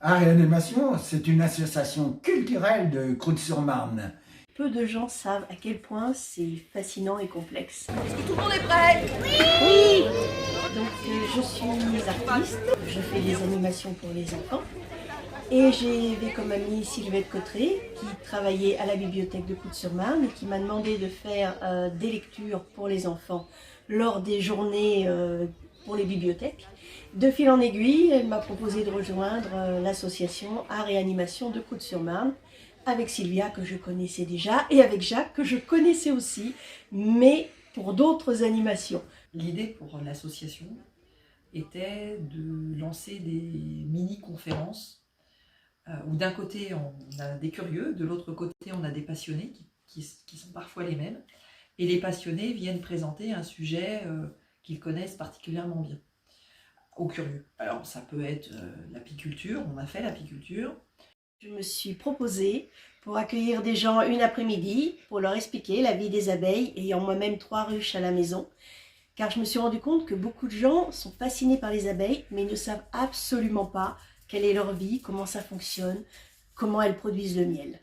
Réanimation, c'est une association culturelle de Croûte-sur-Marne. Peu de gens savent à quel point c'est fascinant et complexe. Est-ce que tout le monde est prêt? Oui. Donc je suis artiste, je fais des animations pour les enfants. Et j'ai comme amie Sylvette Cotteret qui travaillait à la bibliothèque de Croûte-sur-Marne et qui m'a demandé de faire des lectures pour les enfants lors des journées pour les bibliothèques. De fil en aiguille, elle m'a proposé de rejoindre l'association Art et Animation de Croûte-sur-Marne avec Sylvia que je connaissais déjà et avec Jacques que je connaissais aussi, mais pour d'autres animations. L'idée pour l'association était de lancer des mini-conférences où d'un côté on a des curieux, de l'autre côté on a des passionnés qui sont parfois les mêmes, et les passionnés viennent présenter un sujet qu'ils connaissent particulièrement bien aux curieux. Alors ça peut être l'apiculture, on a fait l'apiculture. Je me suis proposée pour accueillir des gens une après-midi pour leur expliquer la vie des abeilles, ayant moi-même 3 ruches à la maison, car je me suis rendu compte que beaucoup de gens sont fascinés par les abeilles, mais ils ne savent absolument pas quelle est leur vie, comment ça fonctionne, comment elles produisent le miel.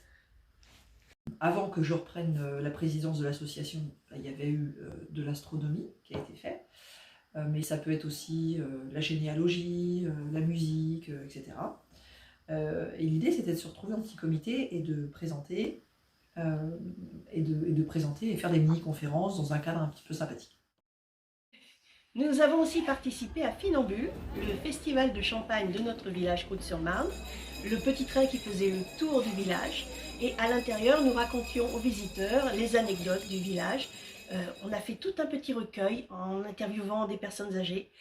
Avant que je reprenne la présidence de l'association, il y avait eu de l'astronomie qui a été faite, mais ça peut être aussi la généalogie, la musique, etc. Et l'idée c'était de se retrouver en petit comité et de présenter et faire des mini-conférences dans un cadre un petit peu sympathique. Nous avons aussi participé à Finambule, le festival de champagne de notre village Croûte-sur-Marne, le petit train qui faisait le tour du village, et à l'intérieur nous racontions aux visiteurs les anecdotes du village. On a fait tout un petit recueil en interviewant des personnes âgées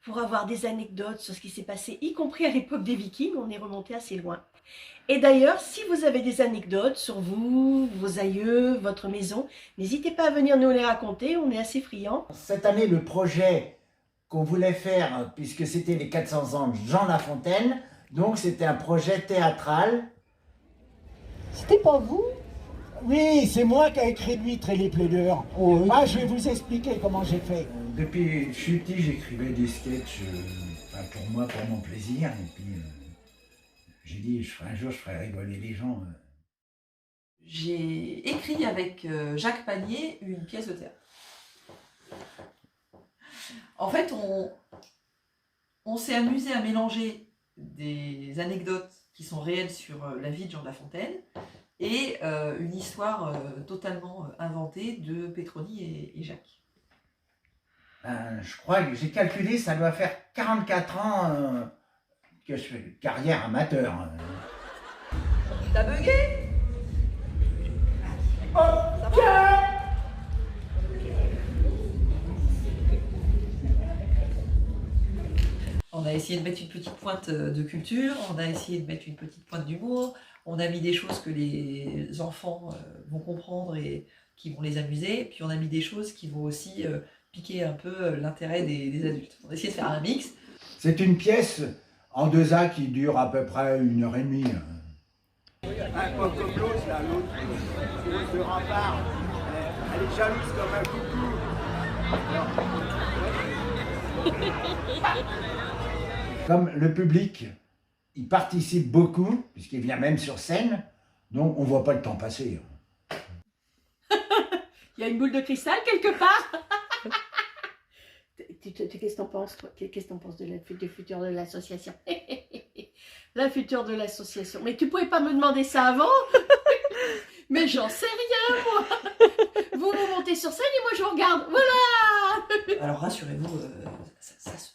pour avoir des anecdotes sur ce qui s'est passé, y compris à l'époque des Vikings, on est remonté assez loin. Et d'ailleurs, si vous avez des anecdotes sur vous, vos aïeux, votre maison, n'hésitez pas à venir nous les raconter, on est assez friands. Cette année, le projet qu'on voulait faire, puisque c'était les 400 ans de Jean Lafontaine, donc c'était un projet théâtral. C'était pas vous? Oui, c'est moi qui ai écrit L'Huître et les plaideurs. Oh, oui. Je vais vous expliquer comment j'ai fait. Depuis que je suis petit, j'écrivais des sketchs pour moi, pour mon plaisir. Et puis j'ai dit, un jour, je ferai rigoler les gens. J'ai écrit avec Jacques Panier une pièce de théâtre. En fait, on s'est amusé à mélanger des anecdotes qui sont réelles sur la vie de Jean de La Fontaine et une histoire totalement inventée de Petroni et Jacques. Je crois que j'ai calculé, ça doit faire 44 ans que je fais carrière amateur. T'as bugué? On a essayé de mettre une petite pointe de culture, on a essayé de mettre une petite pointe d'humour, on a mis des choses que les enfants vont comprendre et qui vont les amuser, puis on a mis des choses qui vont aussi piquer un peu l'intérêt des adultes. On a essayé de faire un mix. C'est une pièce en 2 actes qui dure à peu près 1h30. Un peu comme l'autre, là, l'autre de rempart. Elle est jalouse comme un coucou. Comme le public, il participe beaucoup, puisqu'il vient même sur scène, donc on ne voit pas le temps passer. Il y a une boule de cristal quelque part. Qu'est-ce que t'en penses, toi? Qu'est-ce que t'en penses du futur de l'association? La future de l'association. Mais tu pouvais pas me demander ça avant? Mais j'en sais rien, moi. Vous montez sur scène et moi je regarde. Voilà. Alors rassurez-vous, ça se